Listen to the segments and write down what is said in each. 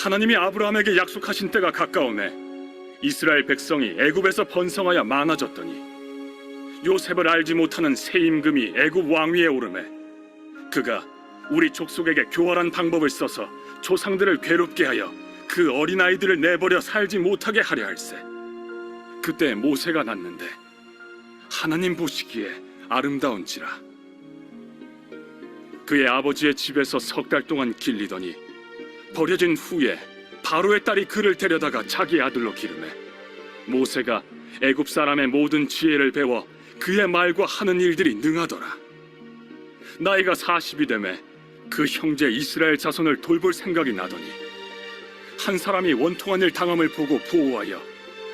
하나님이 아브라함에게 약속하신 때가 가까우매 이스라엘 백성이 애굽에서 번성하여 많아졌더니 요셉을 알지 못하는 새 임금이 애굽 왕위에 오르매 그가 우리 족속에게 교활한 방법을 써서 조상들을 괴롭게 하여 그 어린아이들을 내버려 살지 못하게 하려 할세. 그때 모세가 낳는데 하나님 보시기에 아름다운지라. 그의 아버지의 집에서 석 달 동안 길리더니 버려진 후에 바로의 딸이 그를 데려다가 자기 아들로 기르매 모세가 애굽 사람의 모든 지혜를 배워 그의 말과 하는 일들이 능하더라. 나이가 40이 되매 그 형제 이스라엘 자손을 돌볼 생각이 나더니 한 사람이 원통한 일 당함을 보고 보호하여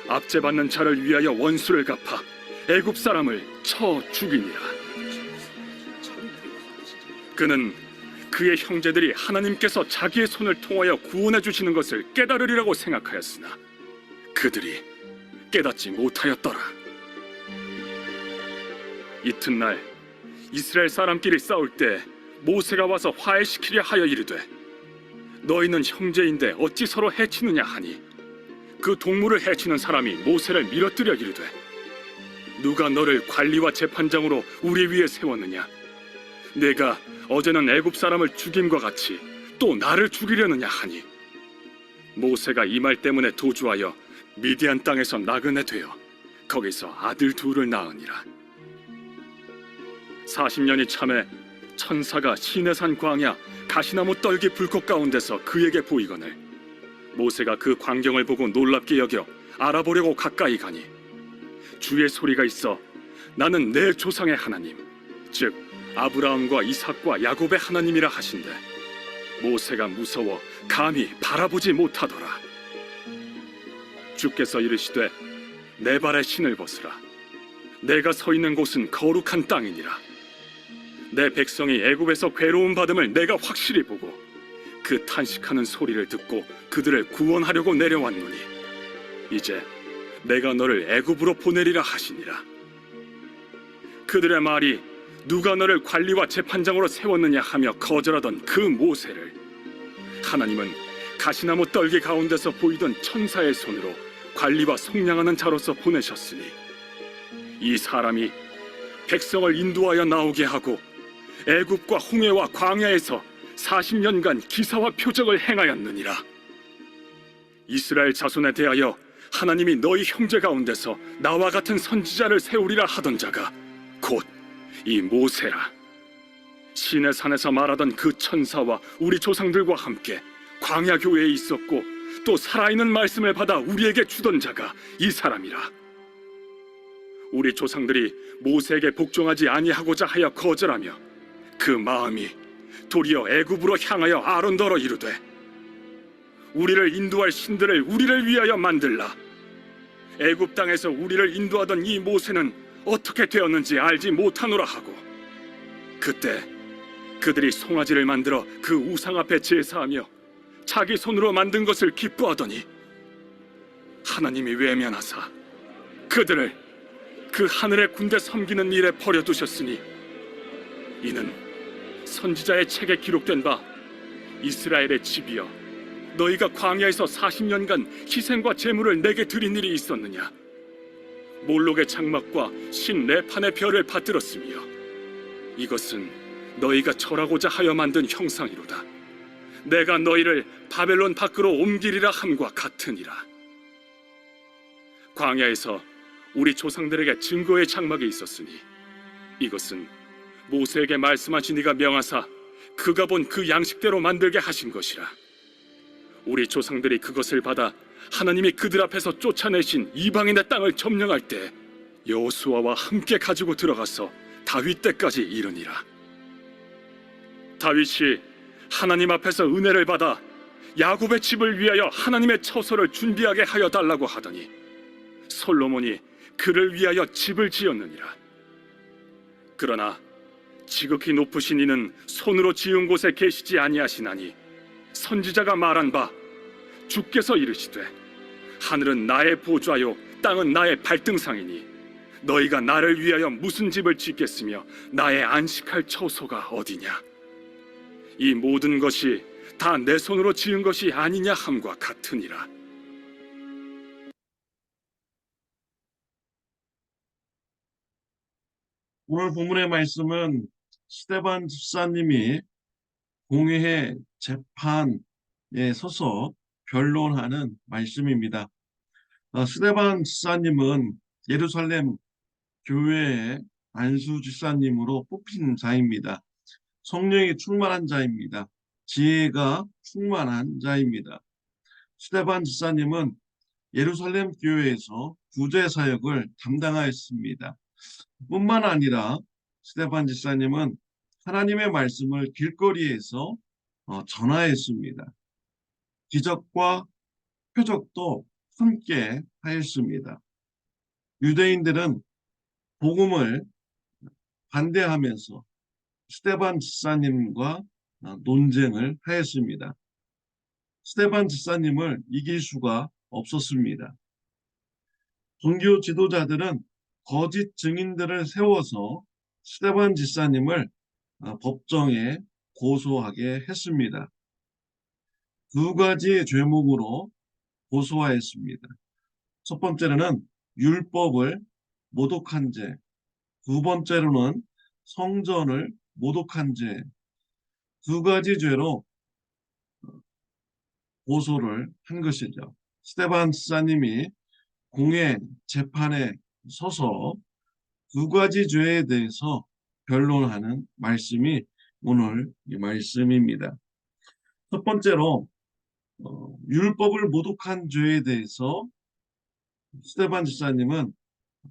압제받는 자를 위하여 원수를 갚아 애굽 사람을 쳐 죽이니라. 그는 그의 형제들이 하나님께서 자기의 손을 통하여 구원해 주시는 것을 깨달으리라고 생각하였으나 그들이 깨닫지 못하였더라. 이튿날 이스라엘 사람끼리 싸울 때 모세가 와서 화해시키려 하여 이르되 너희는 형제인데 어찌 서로 해치느냐 하니 그 동물을 해치는 사람이 모세를 밀어뜨려 이르되 누가 너를 관리와 재판장으로 우리 위에 세웠느냐? 내가 어제는 애굽 사람을 죽임과 같이 또 나를 죽이려느냐 하니 모세가 이 말 때문에 도주하여 미디안 땅에서 나그네 되어 거기서 아들 둘을 낳으니라. 40년이 참에 천사가 시내산 광야 가시나무 떨기 불꽃 가운데서 그에게 보이거늘 모세가 그 광경을 보고 놀랍게 여겨 알아보려고 가까이 가니 주의 소리가 있어 나는 내 조상의 하나님 즉 아브라함과 이삭과 야곱의 하나님이라 하신대 모세가 무서워 감히 바라보지 못하더라. 주께서 이르시되 내 발에 신을 벗으라. 내가 서 있는 곳은 거룩한 땅이니라. 내 백성이 애굽에서 괴로움 받음을 내가 확실히 보고 그 탄식하는 소리를 듣고 그들을 구원하려고 내려왔노니 이제 내가 너를 애굽으로 보내리라 하시니라. 그들의 말이 누가 너를 관리와 재판장으로 세웠느냐 하며 거절하던 그 모세를 하나님은 가시나무 떨기 가운데서 보이던 천사의 손으로 관리와 속량하는 자로서 보내셨으니 이 사람이 백성을 인도하여 나오게 하고 애굽과 홍해와 광야에서 40년간 기사와 표적을 행하였느니라. 이스라엘 자손에 대하여 하나님이 너희 형제 가운데서 나와 같은 선지자를 세우리라 하던 자가 곧 이 모세라. 시내 산에서 말하던 그 천사와 우리 조상들과 함께 광야 교회에 있었고 또 살아있는 말씀을 받아 우리에게 주던 자가 이 사람이라. 우리 조상들이 모세에게 복종하지 아니하고자 하여 거절하며 그 마음이 도리어 애굽으로 향하여 아론더러 이르되 우리를 인도할 신들을 우리를 위하여 만들라. 애굽 땅에서 우리를 인도하던 이 모세는 어떻게 되었는지 알지 못하노라 하고 그때 그들이 송아지를 만들어 그 우상 앞에 제사하며 자기 손으로 만든 것을 기뻐하더니 하나님이 외면하사 그들을 그 하늘의 군대 섬기는 일에 버려두셨으니 이는 선지자의 책에 기록된 바 이스라엘의 집이여 너희가 광야에서 40년간 희생과 제물을 내게 드린 일이 있었느냐? 몰록의 장막과 신 레판의 별을 받들었으며 이것은 너희가 절하고자 하여 만든 형상이로다. 내가 너희를 바벨론 밖으로 옮기리라 함과 같으니라. 광야에서 우리 조상들에게 증거의 장막이 있었으니 이것은 모세에게 말씀하신 이가 명하사 그가 본 그 양식대로 만들게 하신 것이라. 우리 조상들이 그것을 받아 하나님이 그들 앞에서 쫓아내신 이방인의 땅을 점령할 때 여호수아와 함께 가지고 들어가서 다윗 때까지 이르니라. 다윗이 하나님 앞에서 은혜를 받아 야곱의 집을 위하여 하나님의 처소를 준비하게 하여 달라고 하더니 솔로몬이 그를 위하여 집을 지었느니라. 그러나 지극히 높으신 이는 손으로 지은 곳에 계시지 아니하시나니 선지자가 말한 바 주께서 이르시되 하늘은 나의 보좌요 땅은 나의 발등상이니 너희가 나를 위하여 무슨 집을 짓겠으며 나의 안식할 처소가 어디냐? 이 모든 것이 다 내 손으로 지은 것이 아니냐 함과 같으니라. 오늘 본문의 말씀은 스데반 집사님이 공회 재판에 서서 변론하는 말씀입니다. 스데반 집사님은 예루살렘 교회의 안수 집사님으로 뽑힌 자입니다. 성령이 충만한 자입니다. 지혜가 충만한 자입니다. 스데반 집사님은 예루살렘 교회에서 구제 사역을 담당하였습니다. 뿐만 아니라 스데반 집사님은 하나님의 말씀을 길거리에서 전하였습니다. 기적과 표적도 함께 하였습니다. 유대인들은 복음을 반대하면서 스데반 집사님과 논쟁을 하였습니다. 스데반 집사님을 이길 수가 없었습니다. 종교 지도자들은 거짓 증인들을 세워서 스데반 집사님을 법정에 고소하게 했습니다. 두 가지 죄목으로 고소하였습니다. 첫 번째로는 율법을 모독한 죄, 두 번째로는 성전을 모독한 죄, 두 가지 죄로 고소를 한 것이죠. 스데반 집사님이 공회 재판에 서서 두 가지 죄에 대해서 변론하는 말씀이 오늘 이 말씀입니다. 첫 번째로 율법을 모독한 죄에 대해서 스데반 집사님은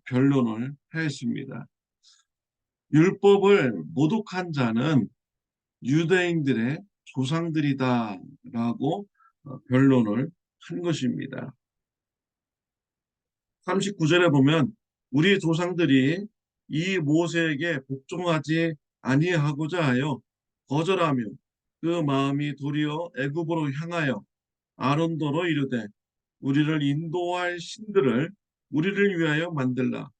변론을 하였습니다. 율법을 모독한 자는 유대인들의 조상들이다라고 변론을 한 것입니다. 39절에 보면 우리 조상들이 이 모세에게 복종하지 아니하고자 하여 거절하며 그 마음이 도리어 애굽으로 향하여 아론도로 이르되 우리를 인도할 신들을 우리를 위하여 만들라.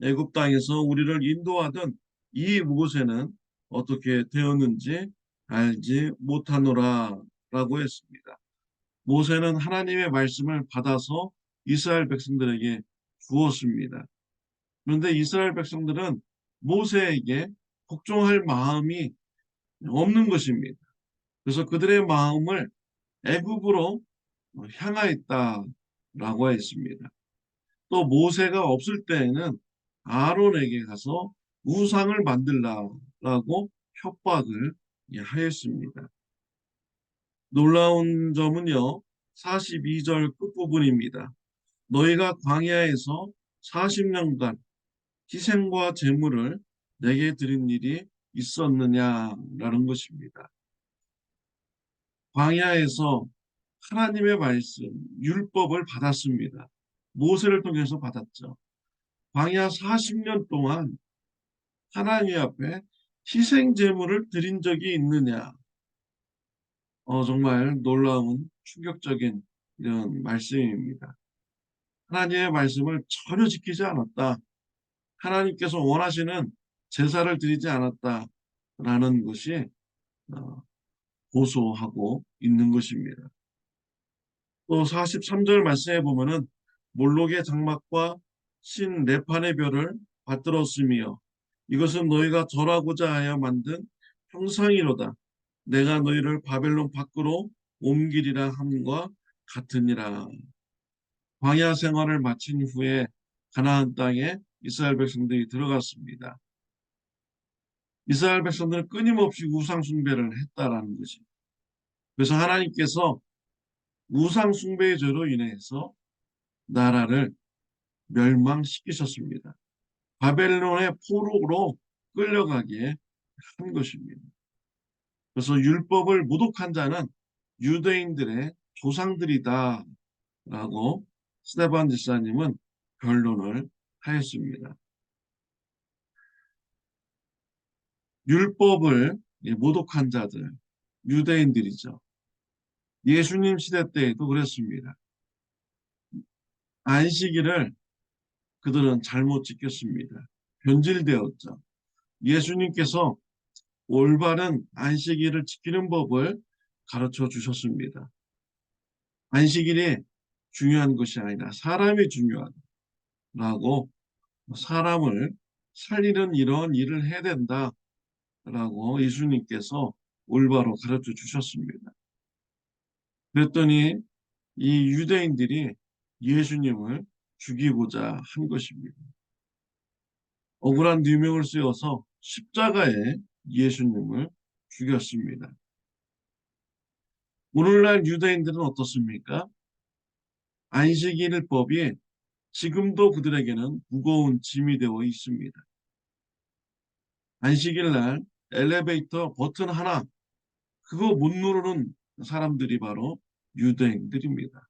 애굽 땅에서 우리를 인도하던 이 모세는 어떻게 되었는지 알지 못하노라 라고 했습니다. 모세는 하나님의 말씀을 받아서 이스라엘 백성들에게 주었습니다. 그런데 이스라엘 백성들은 모세에게 복종할 마음이 없는 것입니다. 그래서 그들의 마음을 애굽으로 향하였다라고 했습니다. 또 모세가 없을 때에는 아론에게 가서 우상을 만들라라고 협박을 하였습니다. 놀라운 점은요, 42절 끝부분입니다. 너희가 광야에서 40년간 희생과 제물을 내게 드린 일이 있었느냐라는 것입니다. 광야에서 하나님의 말씀, 율법을 받았습니다. 모세를 통해서 받았죠. 광야 40년 동안 하나님 앞에 희생 제물을 드린 적이 있느냐? 정말 놀라운 충격적인 이런 말씀입니다. 하나님의 말씀을 전혀 지키지 않았다. 하나님께서 원하시는 제사를 드리지 않았다라는 것이 고소하고 있는 것입니다. 또 43절 말씀에 보면은 몰록의 장막과 신 네판의 별을 받들었으며 이것은 너희가 절하고자 하여 만든 형상이로다. 내가 너희를 바벨론 밖으로 옮기리라 함과 같으니라. 광야 생활을 마친 후에 가나안 땅에 이스라엘 백성들이 들어갔습니다. 이스라엘 백성들은 끊임없이 우상 숭배를 했다라는 것이. 그래서 하나님께서 우상 숭배의 죄로 인해서 나라를 멸망시키셨습니다. 바벨론의 포로로 끌려가게 한 것입니다. 그래서 율법을 모독한 자는 유대인들의 조상들이다라고 스데반 집사님은 변론을 하였습니다. 율법을 모독한 자들, 유대인들이죠. 예수님 시대 때에도 그랬습니다. 안식일을 그들은 잘못 지켰습니다. 변질되었죠. 예수님께서 올바른 안식일을 지키는 법을 가르쳐 주셨습니다. 안식일이 중요한 것이 아니라 사람이 중요하다라고, 사람을 살리는 이런 일을 해야 된다라고 예수님께서 올바로 가르쳐 주셨습니다. 그랬더니 이 유대인들이 예수님을 죽이고자 한 것입니다. 억울한 누명을 쓰여서 십자가에 예수님을 죽였습니다. 오늘날 유대인들은 어떻습니까? 안식일법이 지금도 그들에게는 무거운 짐이 되어 있습니다. 안식일 날 엘리베이터 버튼 하나, 그거 못 누르는 사람들이 바로 유대인들입니다.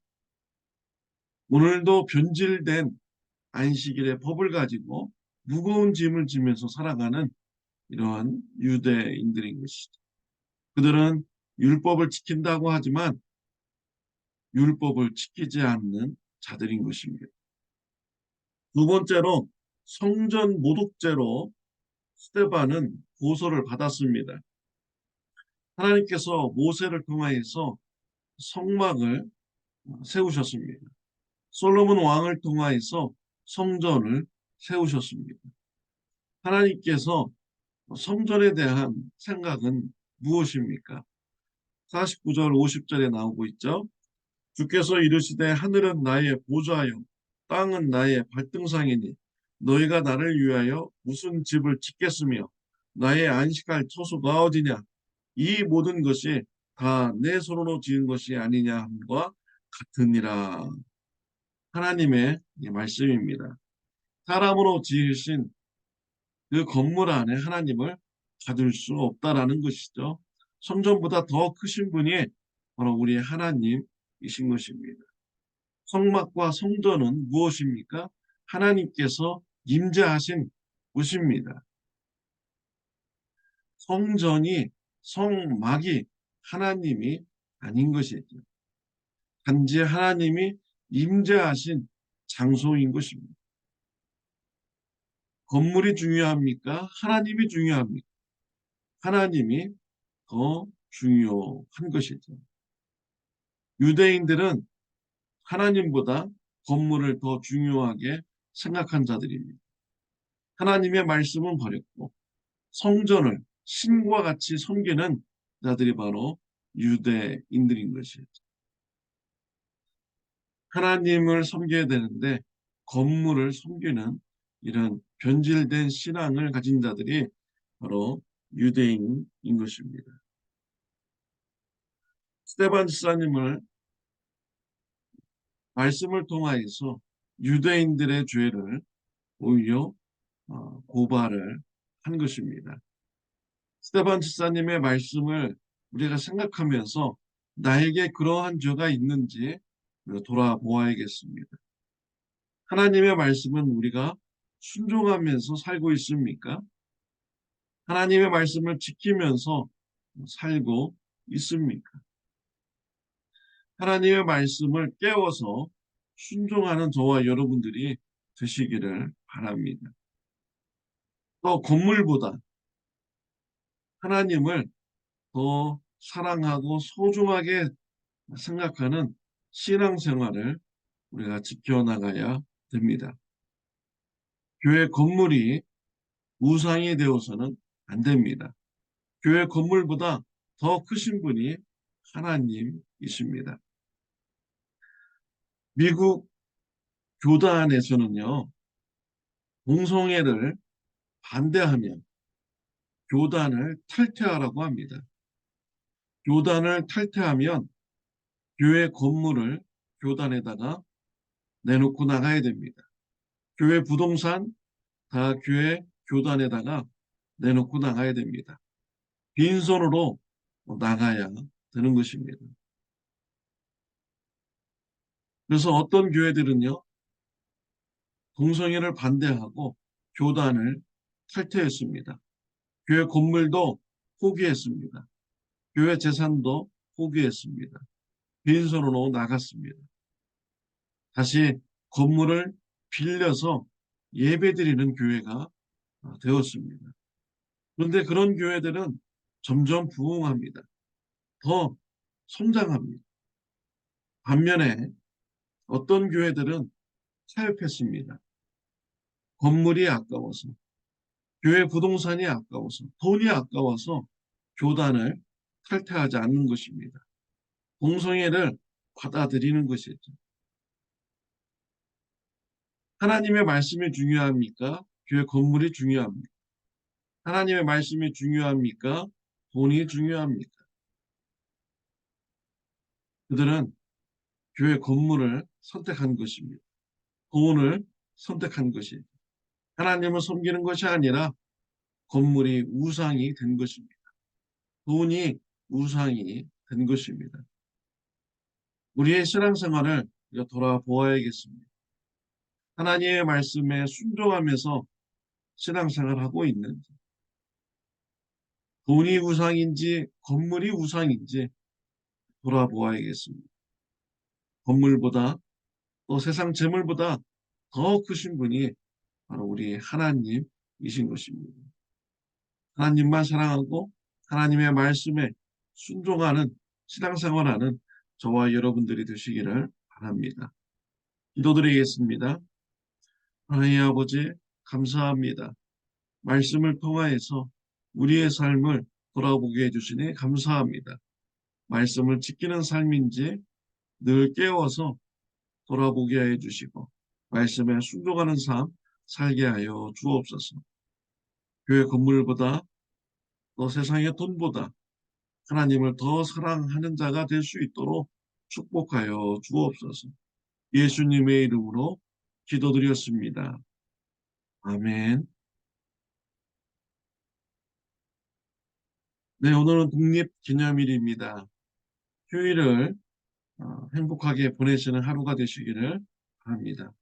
오늘도 변질된 안식일의 법을 가지고 무거운 짐을 지면서 살아가는 이러한 유대인들인 것이죠. 그들은 율법을 지킨다고 하지만 율법을 지키지 않는 자들인 것입니다. 두 번째로 성전 모독죄로 스데반은 고소를 받았습니다. 하나님께서 모세를 통하여서 성막을 세우셨습니다. 솔로몬 왕을 통하여서 성전을 세우셨습니다. 하나님께서 성전에 대한 생각은 무엇입니까? 49절 50절에 나오고 있죠. 주께서 이르시되 하늘은 나의 보좌요 땅은 나의 발등상이니 너희가 나를 위하여 무슨 집을 짓겠으며 나의 안식할 처소가 어디냐. 이 모든 것이 다 내 손으로 지은 것이 아니냐 함과 같으니라. 하나님의 말씀입니다. 사람으로 지으신 그 건물 안에 하나님을 가둘 수 없다라는 것이죠. 성전보다 더 크신 분이 바로 우리 하나님이신 것입니다. 성막과 성전은 무엇입니까? 하나님께서 임재하신 곳입니다. 성전이, 성막이 하나님이 아닌 것이죠. 단지 하나님이 임재하신 장소인 것입니다. 건물이 중요합니까? 하나님이 중요합니까? 하나님이 더 중요한 것이죠. 유대인들은 하나님보다 건물을 더 중요하게 생각한 자들입니다. 하나님의 말씀은 버렸고 성전을 신과 같이 섬기는 자들이 바로 유대인들인 것이죠. 하나님을 섬겨야 되는데 건물을 섬기는 이런 변질된 신앙을 가진 자들이 바로 유대인인 것입니다. 스데반 지사님을 말씀을 통하여서 유대인들의 죄를 오히려 고발을 한 것입니다. 스데반 지사님의 말씀을 우리가 생각하면서 나에게 그러한 죄가 있는지 돌아보아야겠습니다. 하나님의 말씀은 우리가 순종하면서 살고 있습니까? 하나님의 말씀을 지키면서 살고 있습니까? 하나님의 말씀을 깨워서 순종하는 저와 여러분들이 되시기를 바랍니다. 또 건물보다 하나님을 더 사랑하고 소중하게 생각하는 신앙생활을 우리가 지켜나가야 됩니다. 교회 건물이 우상이 되어서는 안 됩니다. 교회 건물보다 더 크신 분이 하나님이십니다. 미국 교단에서는요, 동성애를 반대하면 교단을 탈퇴하라고 합니다. 교단을 탈퇴하면 교회 건물을 교단에다가 내놓고 나가야 됩니다. 교회 부동산 다 교회 교단에다가 내놓고 나가야 됩니다. 빈손으로 나가야 되는 것입니다. 그래서 어떤 교회들은요, 동성애를 반대하고 교단을 탈퇴했습니다. 교회 건물도 포기했습니다. 교회 재산도 포기했습니다. 빈손으로 나갔습니다. 다시 건물을 빌려서 예배드리는 교회가 되었습니다. 그런데 그런 교회들은 점점 부흥합니다. 더 성장합니다. 반면에 어떤 교회들은 타협했습니다. 건물이 아까워서, 교회 부동산이 아까워서, 돈이 아까워서 교단을 탈퇴하지 않는 것입니다. 공성회를 받아들이는 것이죠. 하나님의 말씀이 중요합니까? 교회 건물이 중요합니까? 하나님의 말씀이 중요합니까? 돈이 중요합니까? 그들은 교회 건물을 선택한 것입니다. 돈을 선택한 것이죠. 하나님을 섬기는 것이 아니라 건물이 우상이 된 것입니다. 돈이 우상이 된 것입니다. 우리의 신앙생활을 돌아보아야겠습니다. 하나님의 말씀에 순종하면서 신앙생활하고 있는지, 돈이 우상인지 건물이 우상인지 돌아보아야겠습니다. 건물보다 또 세상 재물보다 더 크신 분이 바로 우리 하나님이신 것입니다. 하나님만 사랑하고 하나님의 말씀에 순종하는 신앙생활하는 저와 여러분들이 되시기를 바랍니다. 기도드리겠습니다. 하나님 아버지 감사합니다. 말씀을 통하여서 우리의 삶을 돌아보게 해주시니 감사합니다. 말씀을 지키는 삶인지 늘 깨워서 돌아보게 해주시고 말씀에 순종하는 삶 살게 하여 주옵소서. 교회 건물보다 또 세상의 돈보다 하나님을 더 사랑하는 자가 될 수 있도록 축복하여 주옵소서. 예수님의 이름으로 기도드렸습니다. 아멘. 네, 오늘은 독립기념일입니다. 휴일을 행복하게 보내시는 하루가 되시기를 바랍니다.